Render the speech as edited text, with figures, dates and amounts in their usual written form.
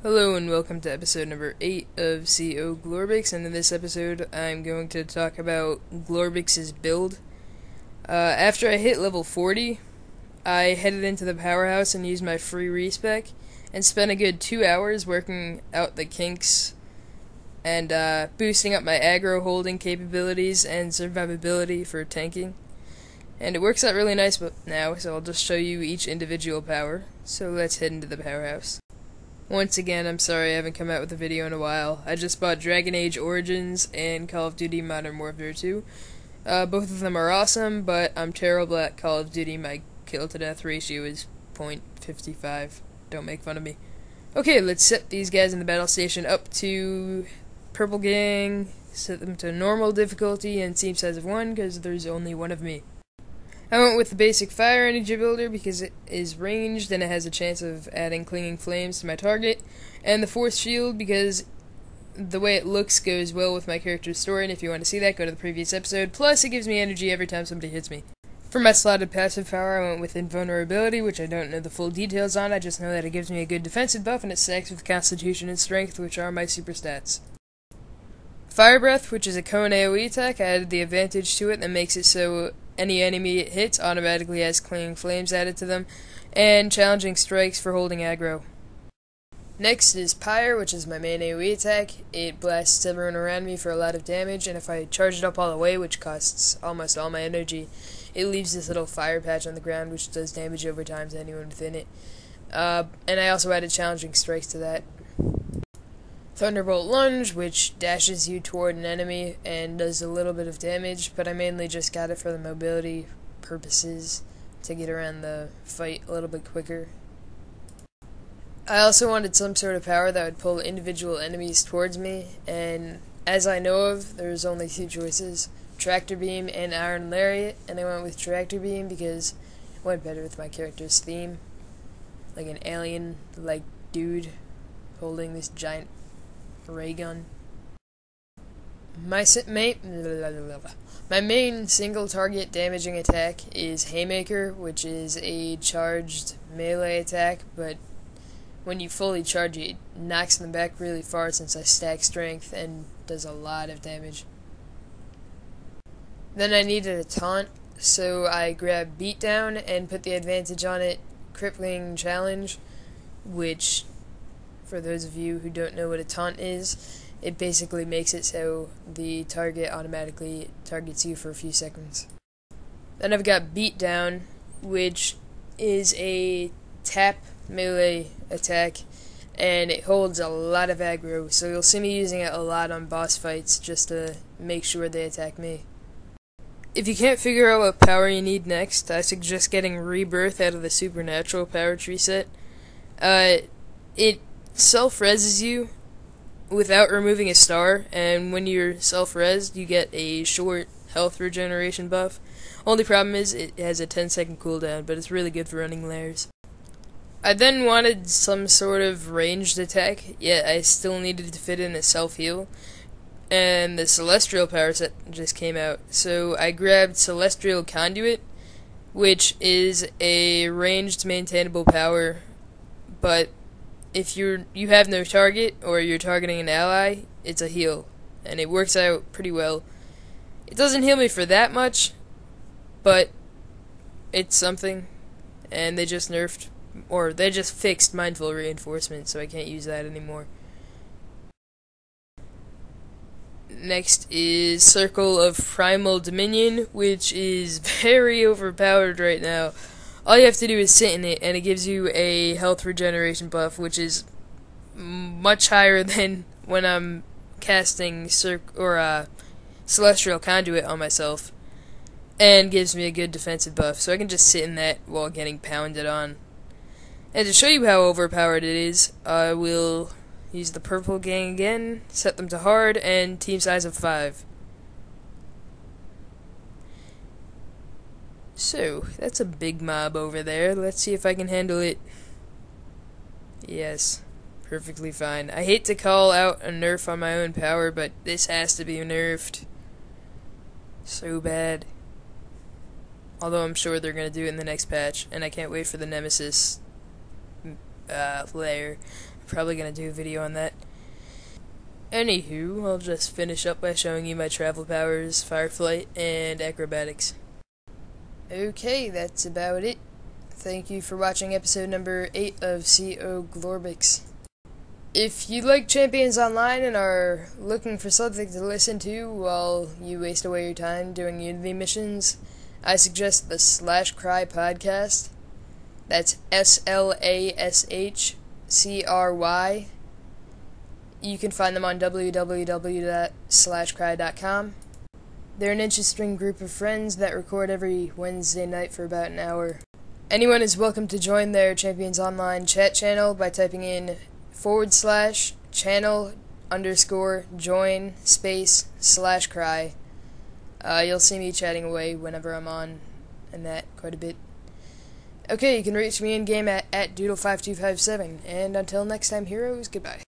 Hello and welcome to episode number 8 of COglorbix, and in this episode I'm going to talk about Glorbix's build. After I hit level 40, I headed into the powerhouse and used my free respec, and spent a good 2 hours working out the kinks and boosting up my aggro holding capabilities and survivability for tanking. And it works out really nice now, so I'll just show you each individual power. So let's head into the powerhouse. Once again, I'm sorry I haven't come out with a video in a while. I just bought Dragon Age Origins and Call of Duty Modern Warfare 2. Both of them are awesome, but I'm terrible at Call of Duty. My kill-to-death ratio is 0.55. Don't make fun of me. Okay, let's set these guys in the battle station up to Purple Gang, set them to normal difficulty and team size of 1, because there's only one of me. I went with the basic fire energy builder because it is ranged and it has a chance of adding clinging flames to my target, and the force shield because the way it looks goes well with my character's story, and if you want to see that, go to the previous episode. Plus, it gives me energy every time somebody hits me. For my slotted passive power, I went with invulnerability, which I don't know the full details on. I just know that it gives me a good defensive buff, and it stacks with constitution and strength, which are my super stats. Fire breath, which is a cone AoE attack, I added the advantage to it that makes it so any enemy it hits automatically has clinging flames added to them, and challenging strikes for holding aggro. Next is Pyre, which is my main AoE attack. It blasts everyone around me for a lot of damage, and if I charge it up all the way, which costs almost all my energy, it leaves this little fire patch on the ground which does damage over time to anyone within it. And I also added challenging strikes to that. Thunderbolt Lunge, which dashes you toward an enemy and does a little bit of damage, but I mainly just got it for the mobility purposes to get around the fight a little bit quicker. I also wanted some sort of power that would pull individual enemies towards me, and as I know of, there's only two choices, Tractor Beam and Iron Lariat, and I went with Tractor Beam because it went better with my character's theme, like an alien-like dude holding this giant ray gun. My main single target damaging attack is Haymaker, which is a charged melee attack, but when you fully charge it, it knocks them back really far since I stack strength and does a lot of damage. Then I needed a taunt, so I grabbed Beatdown and put the advantage on it, Crippling Challenge, which, for those of you who don't know what a taunt is, it basically makes it so the target automatically targets you for a few seconds. Then I've got Beatdown, which is a tap melee attack, and it holds a lot of aggro, so you'll see me using it a lot on boss fights just to make sure they attack me. If you can't figure out what power you need next, I suggest getting Rebirth out of the Supernatural power tree set. It self-reses you without removing a star, and when you're self-resed, you get a short health regeneration buff. Only problem is it has a 10-second cooldown, but it's really good for running layers. I then wanted some sort of ranged attack, yet I still needed to fit in a self-heal, and the Celestial power set just came out, so I grabbed Celestial Conduit, which is a ranged maintainable power, but if you have no target, or you're targeting an ally, it's a heal, and it works out pretty well. It doesn't heal me for that much, but it's something, and they just fixed Mindful Reinforcement, so I can't use that anymore. Next is Circle of Primal Dominion, which is very overpowered right now. All you have to do is sit in it, and it gives you a health regeneration buff, which is much higher than when I'm casting Celestial Conduit on myself, and gives me a good defensive buff, so I can just sit in that while getting pounded on. And to show you how overpowered it is, I will use the Purple Gang again, set them to hard, and team size of 5. So, that's a big mob over there. Let's see if I can handle it. Yes, perfectly fine. I hate to call out a nerf on my own power, but this has to be nerfed. So bad. Although I'm sure they're going to do it in the next patch, and I can't wait for the Nemesis layer. probably gonna do a video on that. Anywho, I'll just finish up by showing you my travel powers, fireflight, and acrobatics. Okay, that's about it. Thank you for watching episode number 8 of COglorbix. If you like Champions Online and are looking for something to listen to while you waste away your time doing Unity missions, I suggest the /Cry podcast. That's SLASHCRY. You can find them on www.cry.com. They're an interesting group of friends that record every Wednesday night for about an hour. Anyone is welcome to join their Champions Online chat channel by typing in /channel_join_/cry. You'll see me chatting away whenever I'm on, and that quite a bit. Okay, you can reach me in-game at Doodle5257, and until next time, heroes, goodbye.